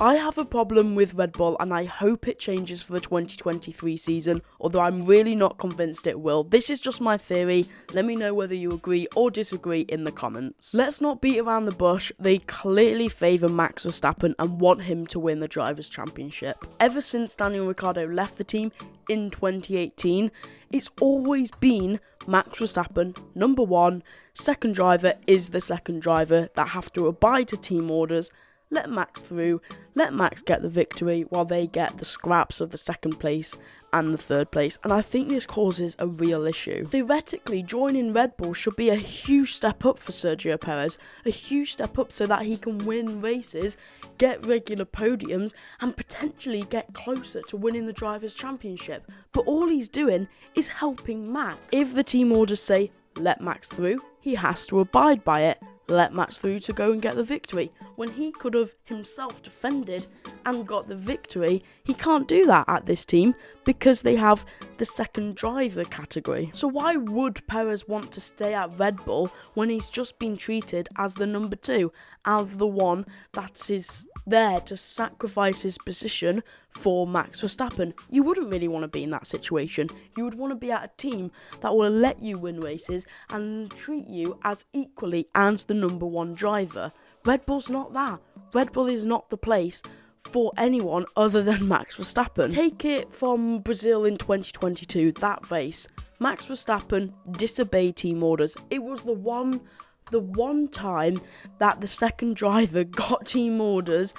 I have a problem with Red Bull and I hope it changes for the 2023 season, although I'm really not convinced it will. This is just my theory. Let me know whether you agree or disagree in the comments. Let's not beat around the bush. They clearly favour Max Verstappen and want him to win the Drivers' Championship. Ever since Daniel Ricciardo left the team in 2018, it's always been Max Verstappen, number one, second driver is the second driver that have to abide to team orders. Let Max through, let Max get the victory while they get the scraps of the second place and the third place, and I think this causes a real issue. Theoretically, joining Red Bull should be a huge step up for Sergio Perez, a huge step up so that he can win races, get regular podiums, and potentially get closer to winning the Drivers' Championship. But all he's doing is helping Max. If the team orders say, let Max through, he has to abide by it. Let Max through to go and get the victory. When he could have himself defended and got the victory, he can't do that at this team because they have the second driver category. So why would Perez want to stay at Red Bull when he's just been treated as the number two, as the one that is there to sacrifice his position for Max Verstappen? You wouldn't really want to be in that situation. You would want to be at a team that will let you win races and treat you as equally as the number one driver. Red Bull's not that. Red Bull is not the place for anyone other than Max Verstappen. Take it from Brazil in 2022, that race. Max Verstappen disobeyed team orders. It was the one time that the second driver got team orders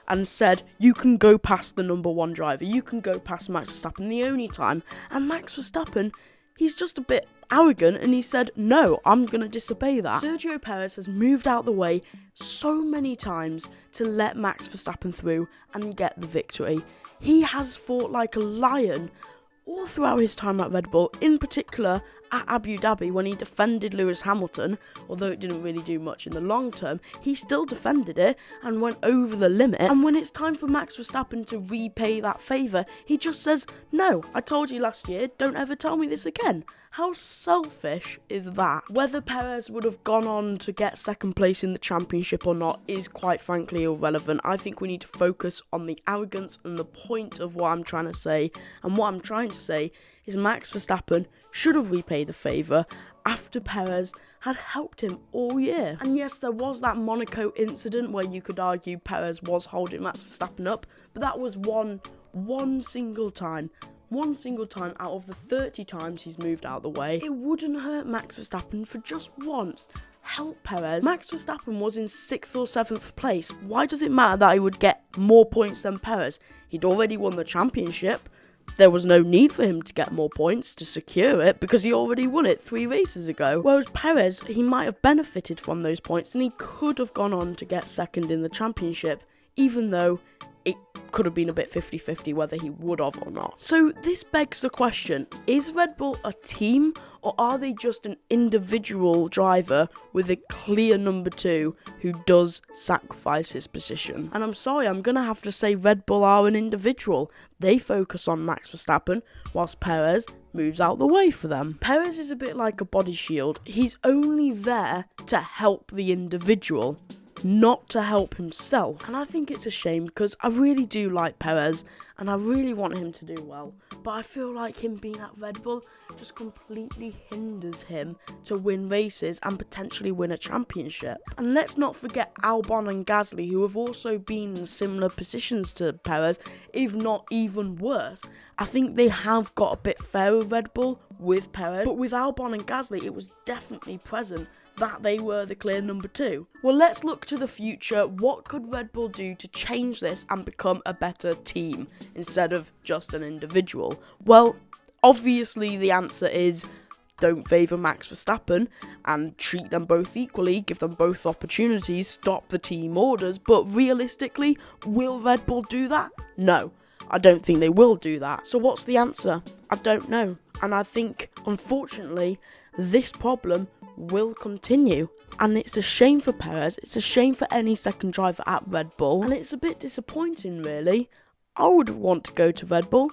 and said, you can go past the number one driver, you can go past Max Verstappen, the only time. And Max Verstappen, he's just a bit arrogant and he said, no, I'm going to disobey that. Sergio Perez has moved out the way so many times to let Max Verstappen through and get the victory. He has fought like a lion all throughout his time at Red Bull, in particular at Abu Dhabi when he defended Lewis Hamilton. Although it didn't really do much in the long term, he still defended it and went over the limit. And when it's time for Max Verstappen to repay that favour, he just says, no, I told you last year, don't ever tell me this again. How selfish is that? Whether Perez would have gone on to get second place in the championship or not is quite frankly irrelevant. I think we need to focus on the arrogance and the point of what I'm trying to say. And what I'm trying to say is Max Verstappen should have repaid the favour after Perez had helped him all year. And yes, there was that Monaco incident where you could argue Perez was holding Max Verstappen up, but that was one single time. One single time out of the 30 times he's moved out of the way. It wouldn't hurt Max Verstappen for just once. Help Perez. Max Verstappen was in 6th or 7th place. Why does it matter that he would get more points than Perez? He'd already won the championship. There was no need for him to get more points to secure it because he already won it 3 races ago. Whereas Perez, he might have benefited from those points and he could have gone on to get second in the championship, even though it could have been a bit 50-50 whether he would have or not. So this begs the question, is Red Bull a team or are they just an individual driver with a clear number two who does sacrifice his position? And I'm sorry, I'm going to have to say Red Bull are an individual. They focus on Max Verstappen whilst Perez moves out the way for them. Perez is a bit like a body shield. He's only there to help the individual, not to help himself. And I think it's a shame because I really do like Perez and I really want him to do well, but I feel like him being at Red Bull just completely hinders him to win races and potentially win a championship. And let's not forget Albon and Gasly, who have also been in similar positions to Perez, if not even worse. I think they have got a bit fairer Red Bull with Perez, but with Albon and Gasly it was definitely present that they were the clear number two. Well, let's look to the future. What could Red Bull do to change this and become a better team instead of just an individual? Well, obviously the answer is don't favour Max Verstappen and treat them both equally, give them both opportunities, stop the team orders. But realistically, will Red Bull do that? No, I don't think they will do that. So what's the answer? I don't know. And I think, unfortunately, this problem will continue, and it's a shame for Perez, it's a shame for any second driver at Red Bull, and it's a bit disappointing really. I would want to go to Red Bull,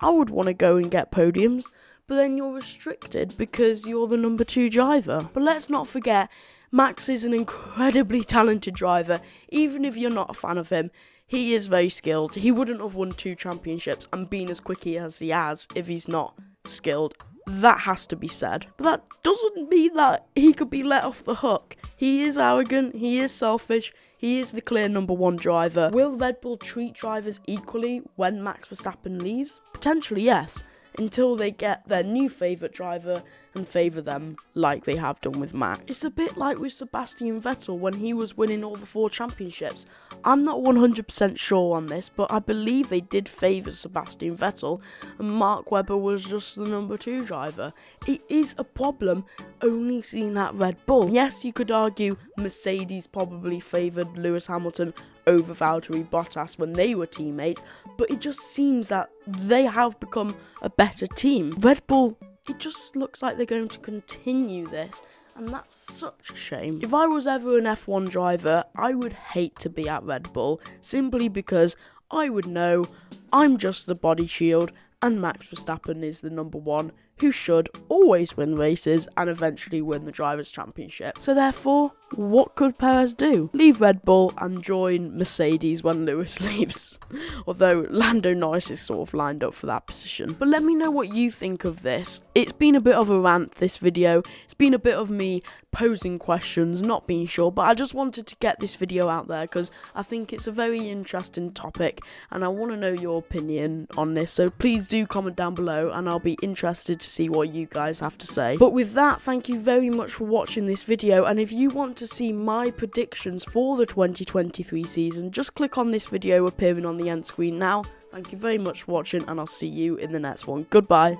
I would want to go and get podiums, but then you're restricted because you're the number two driver. But let's not forget, Max is an incredibly talented driver. Even if you're not a fan of him, he is very skilled. He wouldn't have won 2 championships and been as quick as he has if he's not skilled. That has to be said. But that doesn't mean that he could be let off the hook. He is arrogant, he is selfish, he is the clear number 1 driver. Will Red Bull treat drivers equally when Max Verstappen leaves? Potentially yes, until they get their new favourite driver and favour them like they have done with Max. It's a bit like with Sebastian Vettel when he was winning all the 4 championships. I'm not 100% sure on this, but I believe they did favour Sebastian Vettel and Mark Webber was just the number 2 driver. It is a problem only seeing that Red Bull. Yes, you could argue Mercedes probably favoured Lewis Hamilton over Valtteri Bottas when they were teammates, but it just seems that they have become a better team. Red Bull, it just looks like they're going to continue this, and that's such a shame. If I was ever an F1 driver, I would hate to be at Red Bull, simply because I would know I'm just the body shield, and Max Verstappen is the number 1, who should always win races and eventually win the Drivers' Championship. So therefore, what could Perez do? Leave Red Bull and join Mercedes when Lewis leaves. Although Lando Norris is sort of lined up for that position. But let me know what you think of this. It's been a bit of a rant, this video. It's been a bit of me posing questions, not being sure, but I just wanted to get this video out there because I think it's a very interesting topic and I want to know your opinion on this. So please do comment down below and I'll be interested to see what you guys have to say. But with that, thank you very much for watching this video, and if you want to see my predictions for the 2023 season, just click on this video appearing on the end screen now. Thank you very much for watching and I'll see you in the next one. Goodbye.